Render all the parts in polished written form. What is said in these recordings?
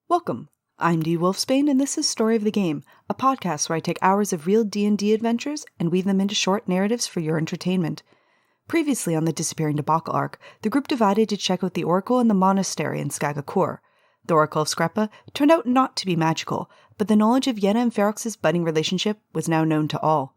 Welcome. I'm Dee Wolfsbane, and this is Story of the Game, a podcast where I take hours of real D&D adventures and weave them into short narratives for your entertainment. Previously on the Disappearing Debacle Arc, the group divided to check out the Oracle and the Monastery in Skagakor. The Oracle of Skrepa turned out not to be magical, but the knowledge of Yehna and Ferox's budding relationship was now known to all.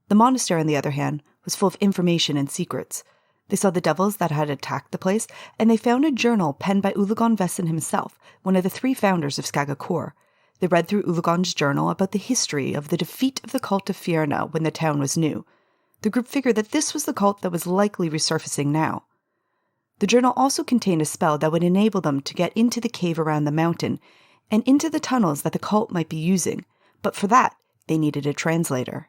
The Monastery, on the other hand, was full of information and secrets. They saw the devils that had attacked the place, and they found a journal penned by Ulagon Vesson himself, one of the 3 founders of Skagakor. They read through Ulagon's journal about the history of the defeat of the cult of Fierna when the town was new. The group figured that this was the cult that was likely resurfacing now. The journal also contained a spell that would enable them to get into the cave around the mountain, and into the tunnels that the cult might be using, but for that, they needed a translator.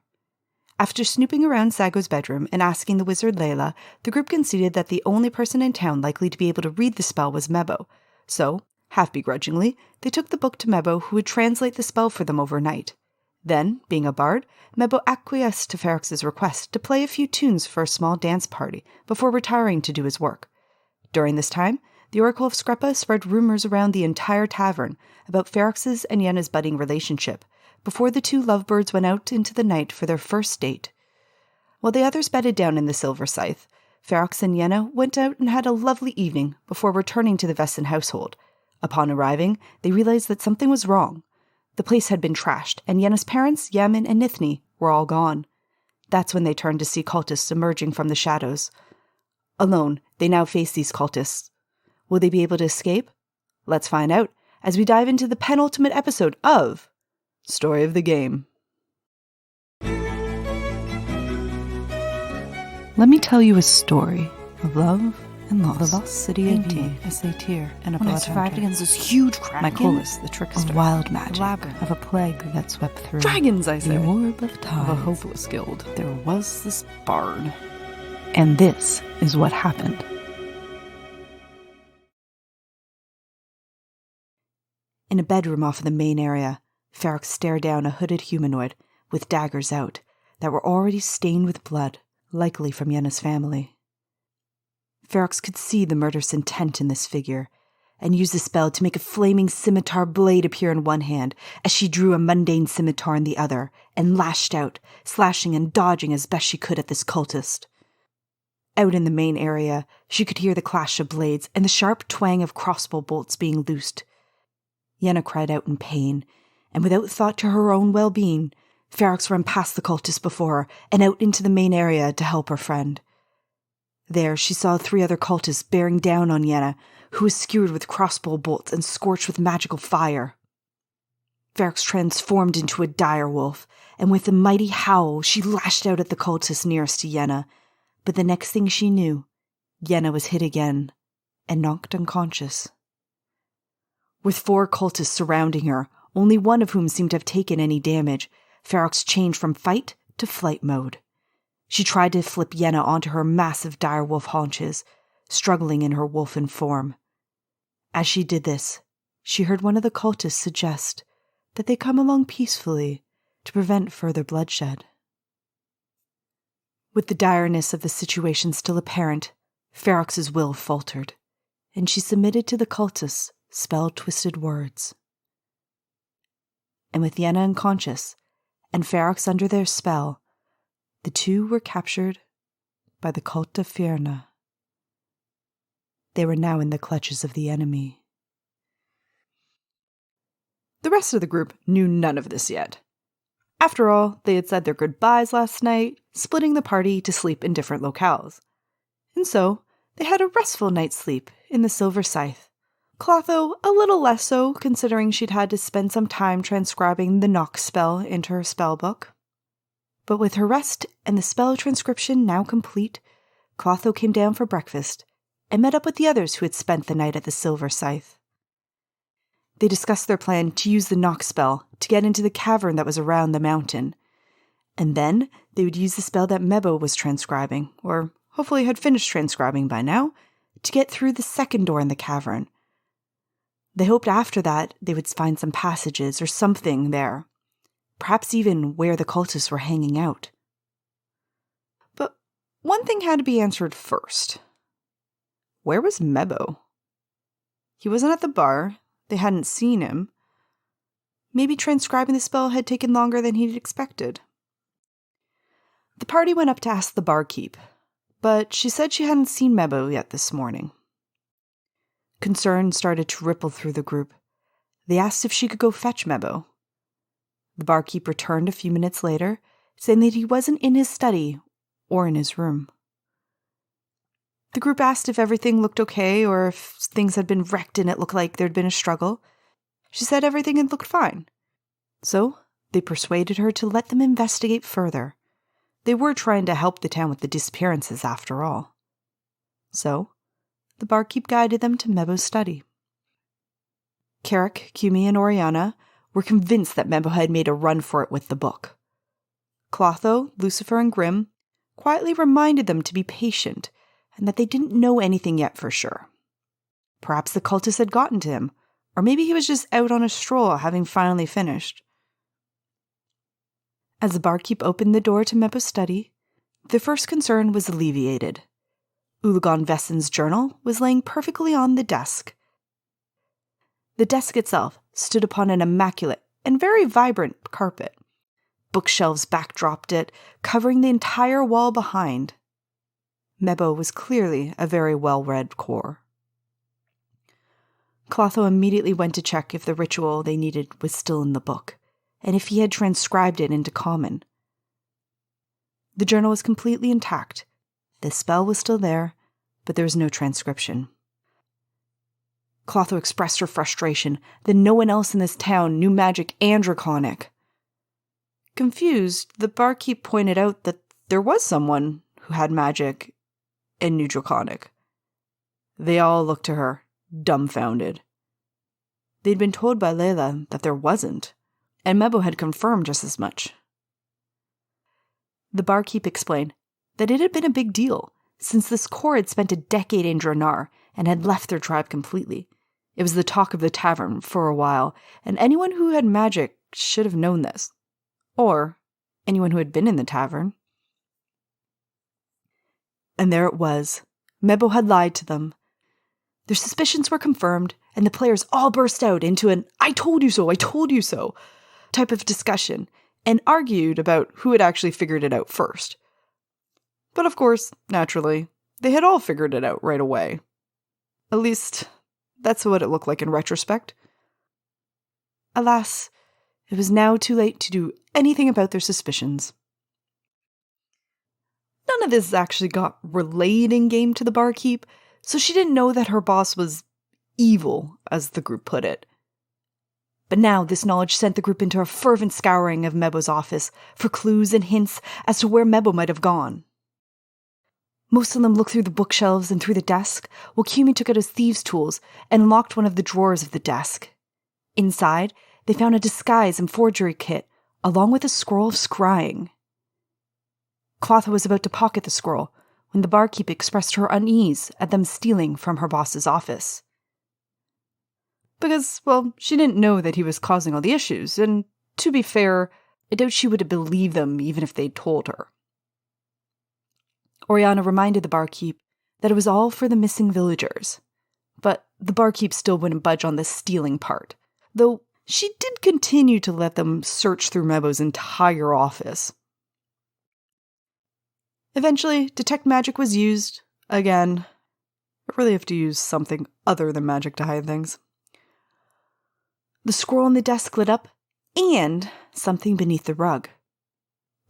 After snooping around Sago's bedroom and asking the wizard Layla, the group conceded that the only person in town likely to be able to read the spell was Mebo. So, half begrudgingly, they took the book to Mebo, who would translate the spell for them overnight. Then, being a bard, Mebo acquiesced to Ferox's request to play a few tunes for a small dance party before retiring to do his work. During this time, the Oracle of Skrepa spread rumors around the entire tavern about Ferox's and Yehna's budding relationship, before the 2 lovebirds went out into the night for their first date. While the others bedded down in the Silver Scythe, Ferox and Yehna went out and had a lovely evening before returning to the Vesson household. Upon arriving, they realized that something was wrong. The place had been trashed, and Yenna's parents, Yamin and Nithni, were all gone. That's when they turned to see cultists emerging from the shadows. Alone, they now face these cultists. Will they be able to escape? Let's find out as we dive into the penultimate episode of Story of the Game. Let me tell you a story of love and loss. The lost city of Tea, a satyr, and a bloodhunter. When I survived against this huge kraken, Mykolis, the trickster, of wild magic, of a plague that swept through. Dragons, I say. The orb of tides, of a hopeless guild. There was this bard. And this is what happened. In a bedroom off of the main area, Ferox stared down a hooded humanoid with daggers out that were already stained with blood, likely from Yenna's family. Ferox could see the murderous intent in this figure, and used the spell to make a flaming scimitar blade appear in one hand as she drew a mundane scimitar in the other and lashed out, slashing and dodging as best she could at this cultist. Out in the main area, she could hear the clash of blades and the sharp twang of crossbow bolts being loosed. Yehna cried out in pain, and without thought to her own well-being, Ferox ran past the cultists before her and out into the main area to help her friend. There she saw 3 other cultists bearing down on Yehna, who was skewered with crossbow bolts and scorched with magical fire. Ferox transformed into a dire wolf, and with a mighty howl she lashed out at the cultists nearest to Yehna, but the next thing she knew, Yehna was hit again and knocked unconscious. With 4 cultists surrounding her, only one of whom seemed to have taken any damage, Ferox changed from fight to flight mode. She tried to flip Yehna onto her massive direwolf haunches, struggling in her wolfen form. As she did this, she heard one of the cultists suggest that they come along peacefully to prevent further bloodshed. With the direness of the situation still apparent, Ferox's will faltered, and she submitted to the cultists' spell-twisted words. And with Yehna unconscious, and Ferox under their spell, the 2 were captured by the cult of Fierna. They were now in the clutches of the enemy. The rest of the group knew none of this yet. After all, they had said their goodbyes last night, splitting the party to sleep in different locales. And so, they had a restful night's sleep in the Silver Scythe. Clotho a little less so, considering she'd had to spend some time transcribing the knock spell into her spellbook. But with her rest and the spell transcription now complete, Clotho came down for breakfast and met up with the others who had spent the night at the Silver Scythe. They discussed their plan to use the knock spell to get into the cavern that was around the mountain, and then they would use the spell that Mebo was transcribing, or hopefully had finished transcribing by now, to get through the second door in the cavern. They hoped after that they would find some passages or something there, perhaps even where the cultists were hanging out. But one thing had to be answered first. Where was Mebo? He wasn't at the bar, They hadn't seen him. Maybe transcribing the spell had taken longer than he'd expected. The party went up to ask the barkeep, but she said she hadn't seen Mebo yet this morning. Concern started to ripple through the group. They asked if she could go fetch Mebo. The barkeep returned a few minutes later, saying that he wasn't in his study or in his room. The group asked if everything looked okay or if things had been wrecked and it looked like there'd been a struggle. She said everything had looked fine. So they persuaded her to let them investigate further. They were trying to help the town with the disappearances after all. So the barkeep guided them to Mebo's study. Carrick, Kumi, and Oriana were convinced that Mebo had made a run for it with the book. Clotho, Lucifer, and Grimm quietly reminded them to be patient and that they didn't know anything yet for sure. Perhaps the cultist had gotten to him, or maybe he was just out on a stroll having finally finished. As the barkeep opened the door to Mebo's study, their first concern was alleviated. Ulagon Vessen's journal was laying perfectly on the desk. The desk itself stood upon an immaculate and very vibrant carpet. Bookshelves backdropped it, covering the entire wall behind. Mebo was clearly a very well-read core. Clotho immediately went to check if the ritual they needed was still in the book, and if he had transcribed it into common. The journal was completely intact. The spell was still there, but there was no transcription. Clotho expressed her frustration that no one else in this town knew magic and draconic. Confused, the barkeep pointed out that there was someone who had magic and knew draconic. They all looked to her, dumbfounded. They'd been told by Layla that there wasn't, and Mebo had confirmed just as much. The barkeep explained that it had been a big deal, since this core had spent a decade in Dranar and had left their tribe completely. It was the talk of the tavern for a while, and anyone who had magic should have known this. Or anyone who had been in the tavern. And there it was. Mebo had lied to them. Their suspicions were confirmed, and the players all burst out into an "I told you so" type of discussion, and argued about who had actually figured it out first. But of course, naturally, they had all figured it out right away. At least, that's what it looked like in retrospect. Alas, it was now too late to do anything about their suspicions. None of this actually got relayed in-game to the barkeep, so she didn't know that her boss was evil, as the group put it. But now this knowledge sent the group into a fervent scouring of Mebo's office for clues and hints as to where Mebo might have gone. Most of them looked through the bookshelves and through the desk, while Kumi took out his thieves' tools and unlocked one of the drawers of the desk. Inside, they found a disguise and forgery kit, along with a scroll of scrying. Clotho was about to pocket the scroll when the barkeep expressed her unease at them stealing from her boss's office. Because, well, she didn't know that he was causing all the issues, and, to be fair, I doubt she would have believed them even if they'd told her. Oriana reminded the barkeep that it was all for the missing villagers, but the barkeep still wouldn't budge on the stealing part, though she did continue to let them search through Mebo's entire office. Eventually, detect magic was used. Again, I really have to use something other than magic to hide things. The scroll on the desk lit up, and something beneath the rug.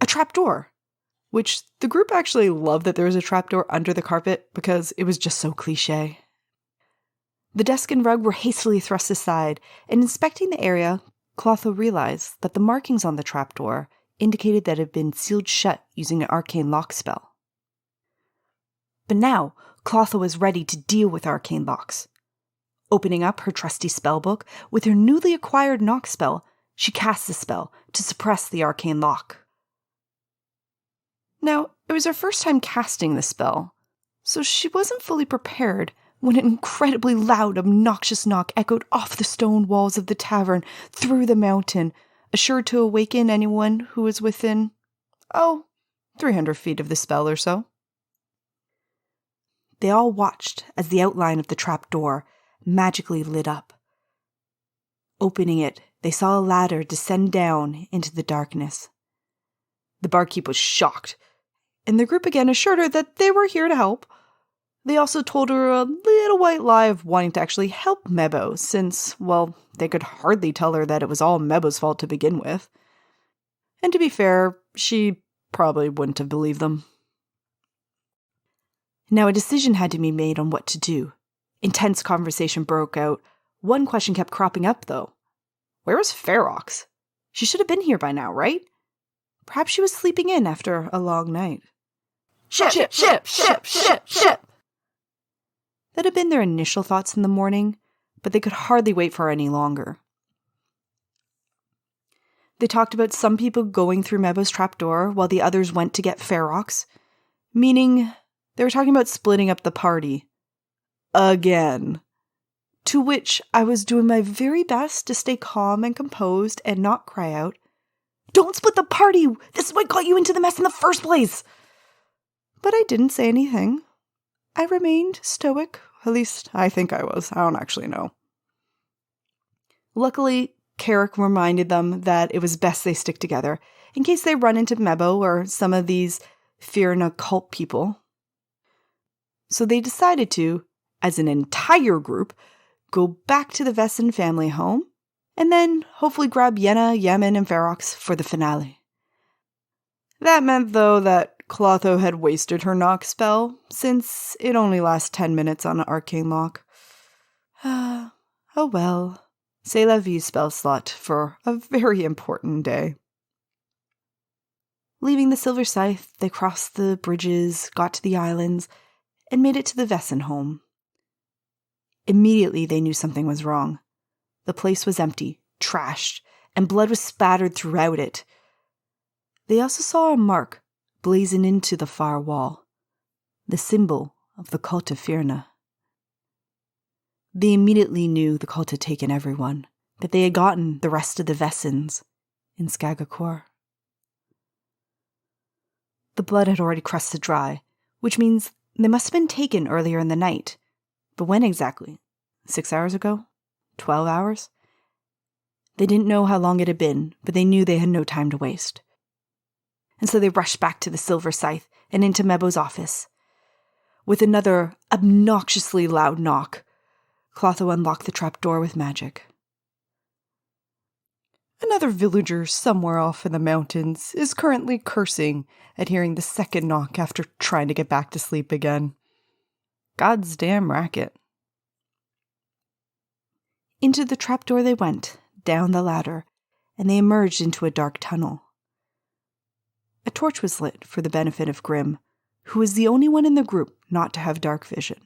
A trapdoor, which the group actually loved that there was a trapdoor under the carpet because it was just so cliché. The desk and rug were hastily thrust aside, and inspecting the area, Clotho realized that the markings on the trapdoor indicated that it had been sealed shut using an arcane lock spell. But now, Clotho was ready to deal with arcane locks. Opening up her trusty spellbook, with her newly acquired knock spell, she cast the spell to suppress the arcane lock. Now, it was her first time casting the spell, so she wasn't fully prepared when an incredibly loud, obnoxious knock echoed off the stone walls of the tavern through the mountain, assured to awaken anyone who was within, 300 feet of the spell or so. They all watched as the outline of the trapdoor magically lit up. Opening it, they saw a ladder descend down into the darkness. The barkeep was shocked, and the group again assured her that they were here to help. They also told her a little white lie of wanting to actually help Mebo, since, well, they could hardly tell her that it was all Mebo's fault to begin with. And to be fair, she probably wouldn't have believed them. Now a decision had to be made on what to do. Intense conversation broke out. One question kept cropping up, though. Where was Ferox? She should have been here by now, right? Perhaps she was sleeping in after a long night. Ship! That had been their initial thoughts in the morning, but they could hardly wait for any longer. They talked about some people going through Mebo's trapdoor while the others went to get Ferox, meaning they were talking about splitting up the party. Again. To which I was doing my very best to stay calm and composed and not cry out, "Don't split the party! This is what got you into the mess in the first place!" But I didn't say anything. I remained stoic. At least I think I was. I don't actually know. Luckily, Carrick reminded them that it was best they stick together in case they run into Mebo or some of these Fierna cult people. So they decided to, as an entire group, go back to the Vesson family home and then hopefully grab Yehna, Yemen, and Ferox for the finale. That meant, though, that Clotho had wasted her knock spell, since it only lasts 10 minutes on an arcane lock. Oh well. C'est la vie spell slot for a very important day. Leaving the Silver Scythe, they crossed the bridges, got to the islands, and made it to the Vesson home. Immediately they knew something was wrong. The place was empty, trashed, and blood was spattered throughout it. They also saw a mark blazoned into the far wall, the symbol of the cult of Fierna. They immediately knew the cult had taken everyone, that they had gotten the rest of the Vessons in Skagakor. The blood had already crusted dry, which means they must have been taken earlier in the night. But when exactly? 6 hours ago? 12 hours? They didn't know how long it had been, but they knew they had no time to waste. And so they rushed back to the Silver Scythe and into Mebo's office. With another obnoxiously loud knock, Clotho unlocked the trapdoor with magic. Another villager somewhere off in the mountains is currently cursing at hearing the second knock after trying to get back to sleep again. God's damn racket. Into the trapdoor they went, down the ladder, and they emerged into a dark tunnel. A torch was lit for the benefit of Grim, who was the only one in the group not to have dark vision.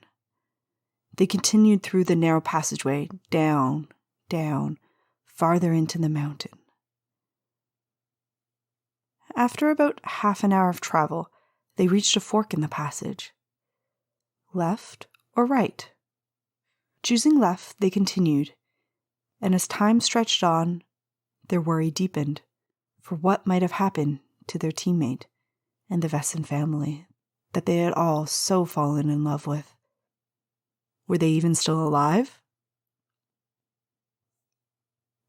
They continued through the narrow passageway, down, farther into the mountain. After about half an hour of travel, they reached a fork in the passage. Left or right? Choosing left, they continued, and as time stretched on, their worry deepened for what might have happened to their teammate and the Vesson family that they had all so fallen in love with. Were they even still alive?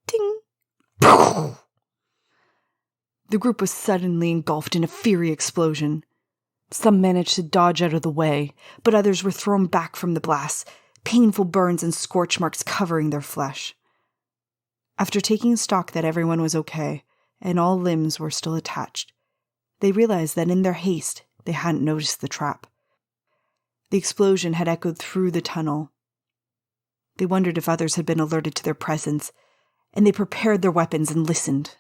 Ting! The group was suddenly engulfed in a fiery explosion. Some managed to dodge out of the way, but others were thrown back from the blast, painful burns and scorch marks covering their flesh. After taking stock that everyone was okay, and all limbs were still attached, they realized that in their haste they hadn't noticed the trap. The explosion had echoed through the tunnel. They wondered if others had been alerted to their presence, and they prepared their weapons and listened.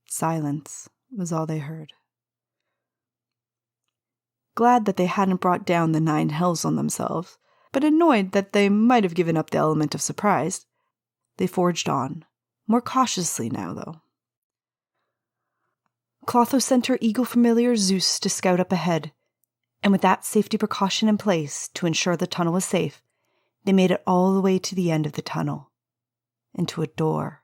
Silence was all they heard. Glad that they hadn't brought down the 9 hells on themselves, but annoyed that they might have given up the element of surprise, they forged on, more cautiously now, though. Clotho sent her eagle familiar Zeus to scout up ahead, and with that safety precaution in place to ensure the tunnel was safe, they made it all the way to the end of the tunnel, into a door.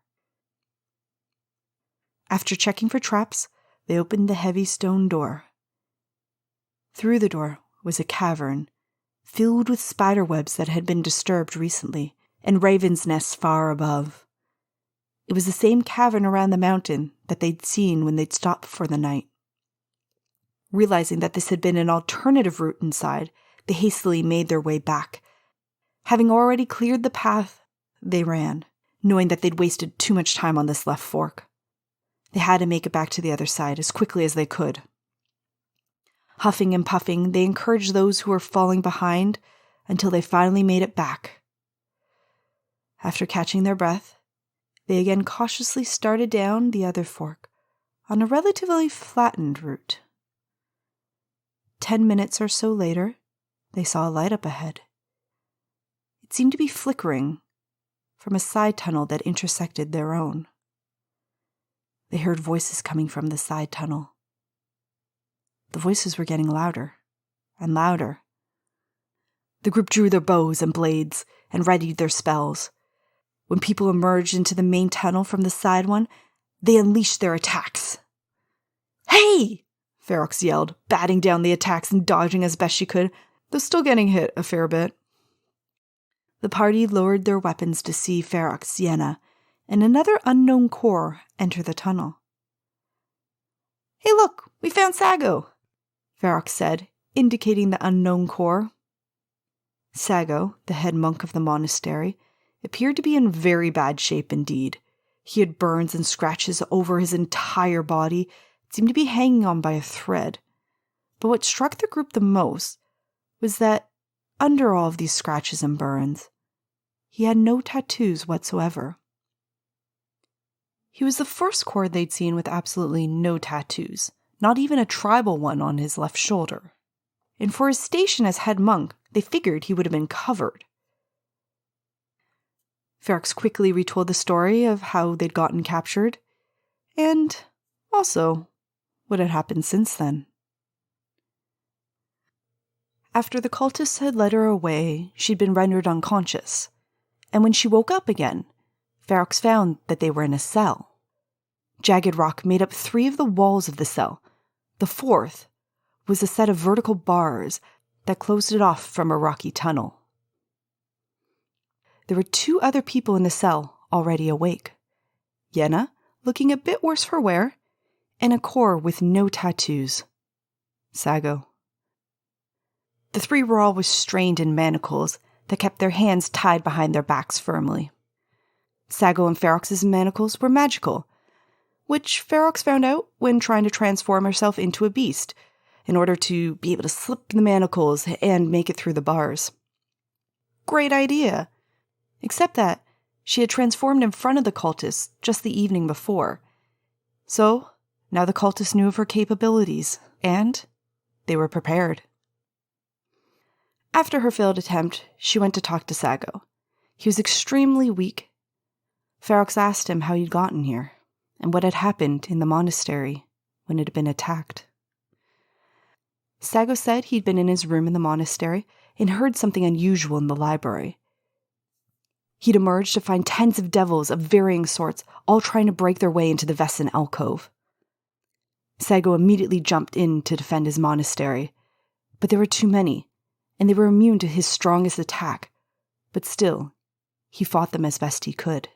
After checking for traps, they opened the heavy stone door. Through the door was a cavern, filled with spider webs that had been disturbed recently, and ravens' nests far above. It was the same cavern around the mountain that they'd seen when they'd stopped for the night. Realizing that this had been an alternative route inside, they hastily made their way back. Having already cleared the path, they ran, knowing that they'd wasted too much time on this left fork. They had to make it back to the other side as quickly as they could. Huffing and puffing, they encouraged those who were falling behind until they finally made it back. After catching their breath, they again cautiously started down the other fork on a relatively flattened route. 10 minutes or so later, they saw a light up ahead. It seemed to be flickering from a side tunnel that intersected their own. They heard voices coming from the side tunnel. The voices were getting louder and louder. The group drew their bows and blades and readied their spells. When people emerged into the main tunnel from the side one, they unleashed their attacks. "Hey!" Ferox yelled, batting down the attacks and dodging as best she could, though still getting hit a fair bit. The party lowered their weapons to see Ferox, Yehna, and another unknown corps enter the tunnel. "Hey look, we found Sago," Ferox said, indicating the unknown corps. Sago, the head monk of the monastery, appeared to be in very bad shape indeed. He had burns and scratches over his entire body, seemed to be hanging on by a thread. But what struck the group the most was that under all of these scratches and burns, he had no tattoos whatsoever. He was the first corps they'd seen with absolutely no tattoos, not even a tribal one on his left shoulder. And for his station as head monk, they figured he would have been covered. Ferox quickly retold the story of how they'd gotten captured, and also what had happened since then. After the cultists had led her away, she'd been rendered unconscious, and when she woke up again, Ferox found that they were in a cell. Jagged rock made up 3 of the walls of the cell. The 4th was a set of vertical bars that closed it off from a rocky tunnel. There were 2 other people in the cell already awake. Yehna, looking a bit worse for wear, and a corps with no tattoos. Sago. The 3 were all restrained in manacles that kept their hands tied behind their backs firmly. Sago and Ferox's manacles were magical, which Ferox found out when trying to transform herself into a beast in order to be able to slip the manacles and make it through the bars. Great idea! Except that she had transformed in front of the cultists just the evening before. So, now the cultists knew of her capabilities, and they were prepared. After her failed attempt, she went to talk to Sago. He was extremely weak. Ferox asked him how he'd gotten here, and what had happened in the monastery when it had been attacked. Sago said he'd been in his room in the monastery and heard something unusual in the library. He'd emerged to find tens of devils of varying sorts, all trying to break their way into the Vessan alcove. Sago immediately jumped in to defend his monastery, but there were too many, and they were immune to his strongest attack, but still, he fought them as best he could.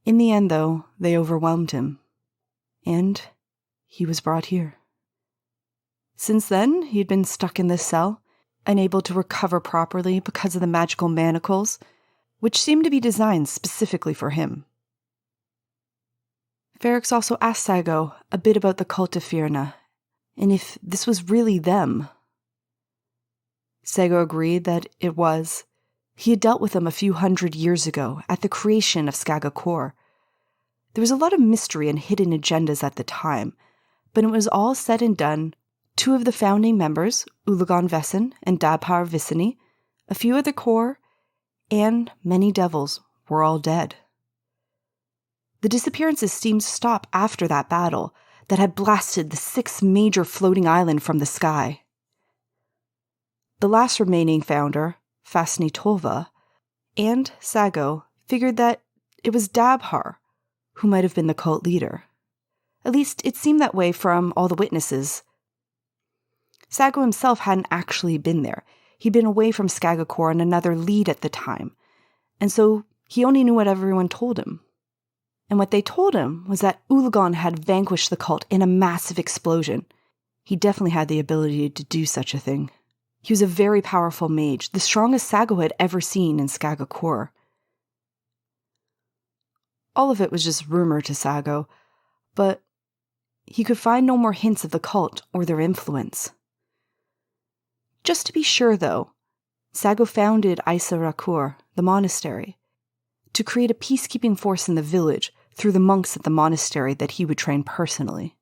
In the end, though, they overwhelmed him, and he was brought here. Since then, he'd been stuck in this cell, unable to recover properly because of the magical manacles, which seemed to be designed specifically for him. Ferox also asked Sago a bit about the cult of Fierna, and if this was really them. Sago agreed that it was. He had dealt with them a few hundred years ago at the creation of Skaga Khor. There was a lot of mystery and hidden agendas at the time, but it was all said and done. 2 of the founding members, Ulagan Vessan and Dabhar Vissani, a few of the Khor, and many devils were all dead. The disappearances seemed to stop after that battle that had blasted the 6th major floating island from the sky. The last remaining founder, Fasni Tolva, and Sago figured that it was Dabhar who might have been the cult leader. At least it seemed that way from all the witnesses. Sago himself hadn't actually been there. He'd been away from Skaga Khor on another lead at the time, And so he only knew what everyone told him. And what they told him was that Ulagon had vanquished the cult in a massive explosion. He definitely had the ability to do such a thing. He was a very powerful mage, the strongest Sago had ever seen in Skaga Khor. All of it was just rumor to Sago, but he could find no more hints of the cult or their influence. Just to be sure, though, Sago founded Isa Rakur, the monastery, to create a peacekeeping force in the village through the monks at the monastery that he would train personally.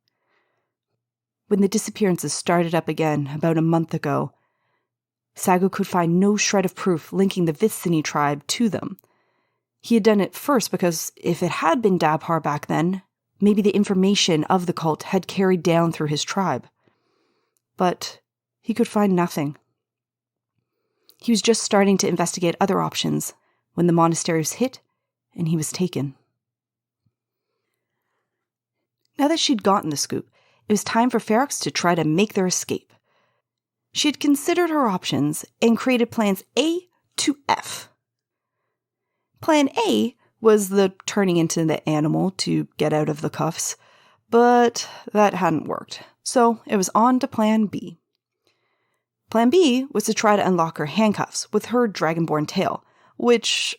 When the disappearances started up again about a month ago, Sago could find no shred of proof linking the Vithsini tribe to them. He had done it first because if it had been Dabhar back then, maybe the information of the cult had carried down through his tribe. But he could find nothing. He was just starting to investigate other options when the monastery was hit and he was taken. Now that she'd gotten the scoop, it was time for Ferox to try to make their escape. She had considered her options and created plans A to F. Plan A was the turning into the animal to get out of the cuffs, but that hadn't worked, so it was on to Plan B. Plan B was to try to unlock her handcuffs with her dragonborn tail, which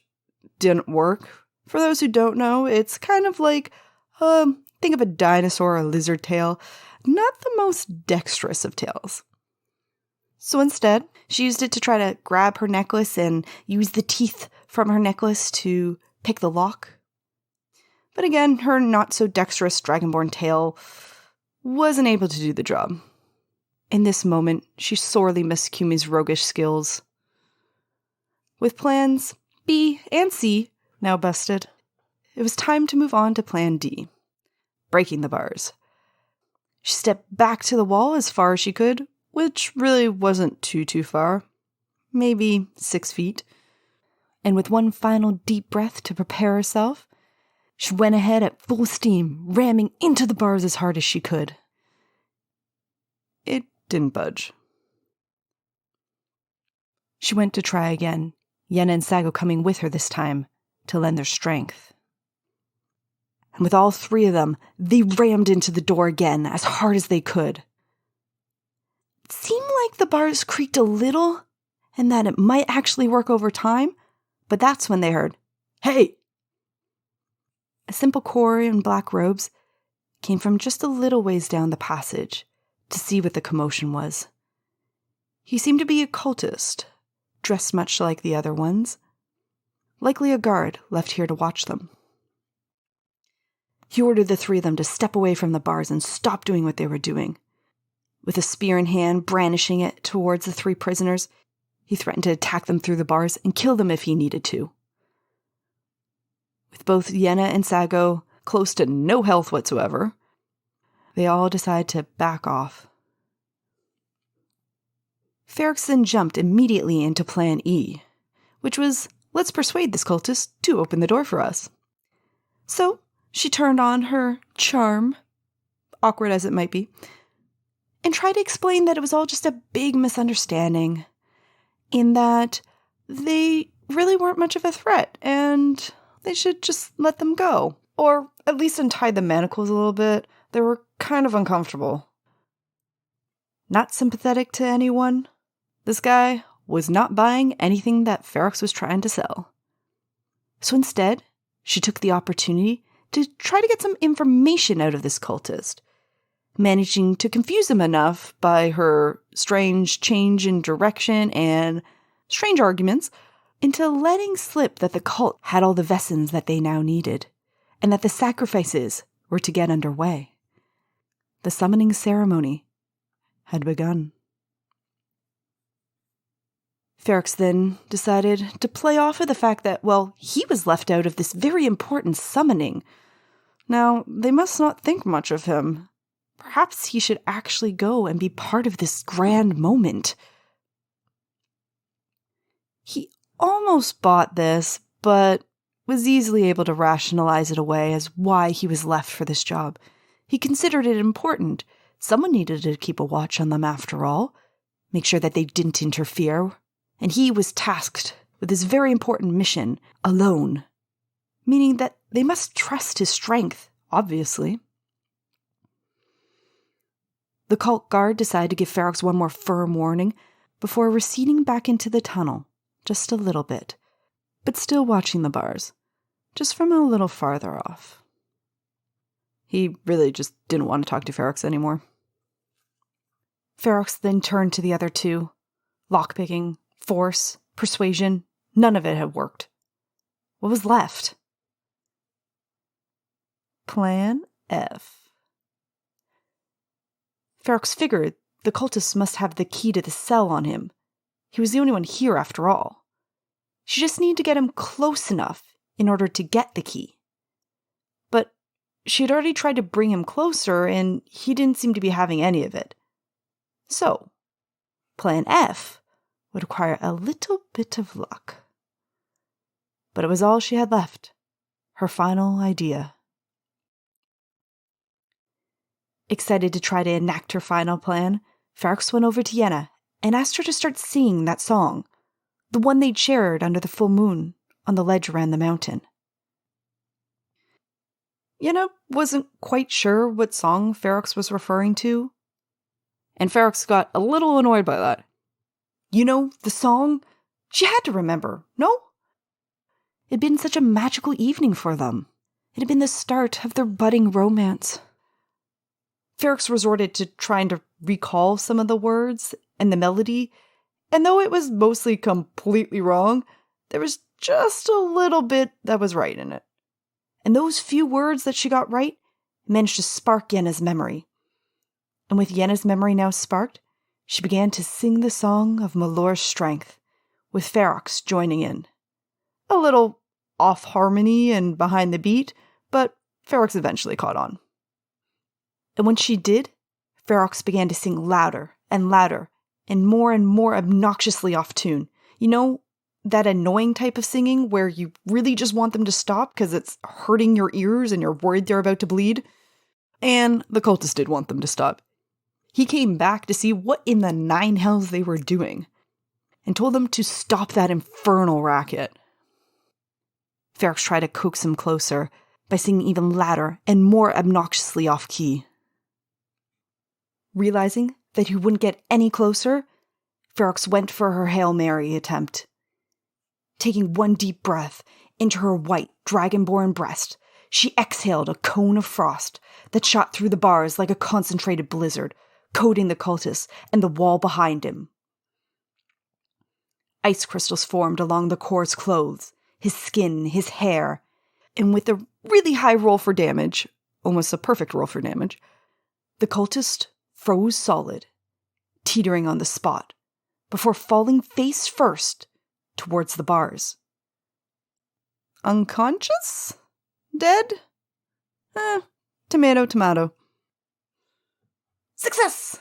didn't work. For those who don't know, it's kind of like, think of a dinosaur or a lizard tail, not the most dexterous of tails. So instead, she used it to try to grab her necklace and use the teeth from her necklace to pick the lock. But again, her not-so-dexterous dragonborn tail wasn't able to do the job. In this moment, she sorely missed Kumi's roguish skills. With plans B and C now busted, it was time to move on to Plan D, breaking the bars. She stepped back to the wall as far as she could, which really wasn't too far, maybe 6 feet. And with one final deep breath to prepare herself, she went ahead at full steam, ramming into the bars as hard as she could. It didn't budge. She went to try again, Yehna and Sago coming with her this time to lend their strength. And with all three of them, they rammed into the door again as hard as they could. It seemed like the bars creaked a little and that it might actually work over time, but that's when they heard, "Hey!" A simple Kori in black robes came from just a little ways down the passage to see what the commotion was. He seemed to be a cultist, dressed much like the other ones, likely a guard left here to watch them. He ordered the three of them to step away from the bars and stop doing what they were doing. With a spear in hand, brandishing it towards the three prisoners, he threatened to attack them through the bars and kill them if he needed to. With both Yehna and Sago close to no health whatsoever, they all decided to back off. Ferox then jumped immediately into Plan E, which was, let's persuade this cultist to open the door for us. So she turned on her charm, awkward as it might be, and tried to explain that it was all just a big misunderstanding, in that they really weren't much of a threat, and they should just let them go. Or at least untie the manacles a little bit. They were kind of uncomfortable. Not sympathetic to anyone, this guy was not buying anything that Ferox was trying to sell. So instead, she took the opportunity to try to get some information out of this cultist, managing to confuse him enough by her strange change in direction and strange arguments into letting slip that the cult had all the vessels that they now needed, and that the sacrifices were to get underway. The summoning ceremony had begun. Ferox then decided to play off of the fact that, well, he was left out of this very important summoning. Now, they must not think much of him. Perhaps he should actually go and be part of this grand moment. He almost bought this, but was easily able to rationalize it away as why he was left for this job. He considered it important. Someone needed to keep a watch on them after all, make sure that they didn't interfere, and he was tasked with his very important mission alone, meaning that they must trust his strength, obviously. The cult guard decided to give Ferox one more firm warning before receding back into the tunnel, just a little bit, but still watching the bars, just from a little farther off. He really just didn't want to talk to Ferox anymore. Ferox then turned to the other two. Lockpicking, force, persuasion, none of it had worked. What was left? Plan F. Ferox figured the cultists must have the key to the cell on him. He was the only one here after all. She just needed to get him close enough in order to get the key. But she had already tried to bring him closer, and he didn't seem to be having any of it. So, Plan F would require a little bit of luck. But it was all she had left, her final idea. Excited to try to enact her final plan, Ferox went over to Yehna and asked her to start singing that song, the one they'd shared under the full moon on the ledge around the mountain. Yehna wasn't quite sure what song Ferox was referring to, and Ferox got a little annoyed by that. You know, the song? She had to remember, no? It had been such a magical evening for them. It had been the start of their budding romance. Ferox resorted to trying to recall some of the words and the melody, and though it was mostly completely wrong, there was just a little bit that was right in it. And those few words that she got right managed to spark Yenna's memory. And with Yenna's memory now sparked, she began to sing the song of Malor's strength, with Ferox joining in. A little off harmony and behind the beat, but Ferox eventually caught on. And when she did, Ferox began to sing louder and louder and more obnoxiously off tune. You know, that annoying type of singing where you really just want them to stop because it's hurting your ears and you're worried they're about to bleed? And the cultist did want them to stop. He came back to see what in the nine hells they were doing and told them to stop that infernal racket. Ferox tried to coax him closer by singing even louder and more obnoxiously off-key. Realizing that he wouldn't get any closer, Ferox went for her Hail Mary attempt. Taking one deep breath into her white, dragonborn breast, she exhaled a cone of frost that shot through the bars like a concentrated blizzard, coating the cultist and the wall behind him. Ice crystals formed along the core's clothes, his skin, his hair, and with a really high roll for damage, almost a perfect roll for damage, the cultist froze solid, teetering on the spot, before falling face first towards the bars. Unconscious? Dead? Tomato, tomato. Success!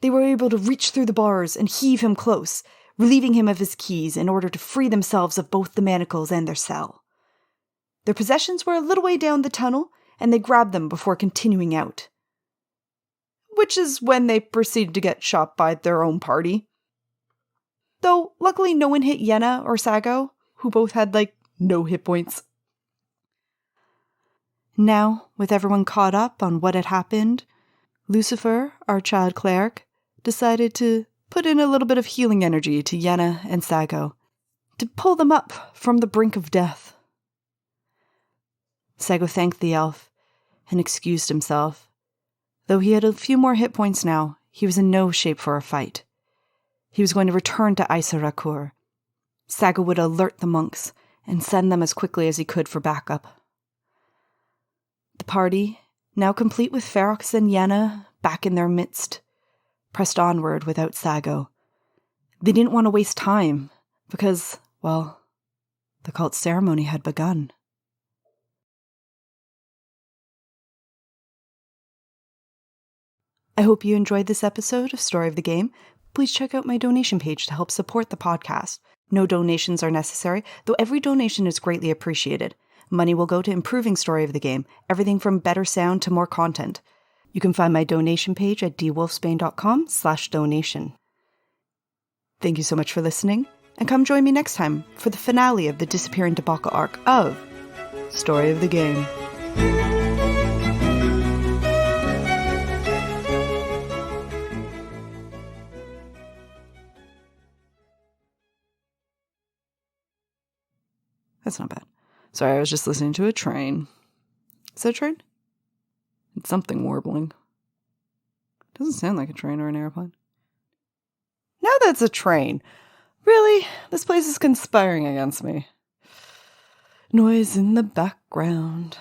They were able to reach through the bars and heave him close, relieving him of his keys in order to free themselves of both the manacles and their cell. Their possessions were a little way down the tunnel, and they grabbed them before continuing out. Which is when they proceeded to get shot by their own party. Though, luckily no one hit Yehna or Sago, who both had, no hit points. Now, with everyone caught up on what had happened, Lucifer, our child cleric, decided to put in a little bit of healing energy to Yehna and Sago, to pull them up from the brink of death. Sago thanked the elf and excused himself. Though he had a few more hit points now, he was in no shape for a fight. He was going to return to Isarakur. Sago would alert the monks and send them as quickly as he could for backup. The party, now complete with Ferox and Yehna back in their midst, pressed onward without Sago. They didn't want to waste time because, well, the cult ceremony had begun. I hope you enjoyed this episode of Story of the Game. Please check out my donation page to help support the podcast. No donations are necessary, though every donation is greatly appreciated. Money will go to improving Story of the Game, everything from better sound to more content. You can find my donation page at dwolfsbane.com/donation. Thank you so much for listening, and come join me next time for the finale of the Disappearing Debacle arc of Story of the Game. That's not bad. Sorry, I was just listening to a train. Is that a train? It's something warbling. Doesn't sound like a train or an airplane. Now that's a train. Really? This place is conspiring against me. Noise in the background.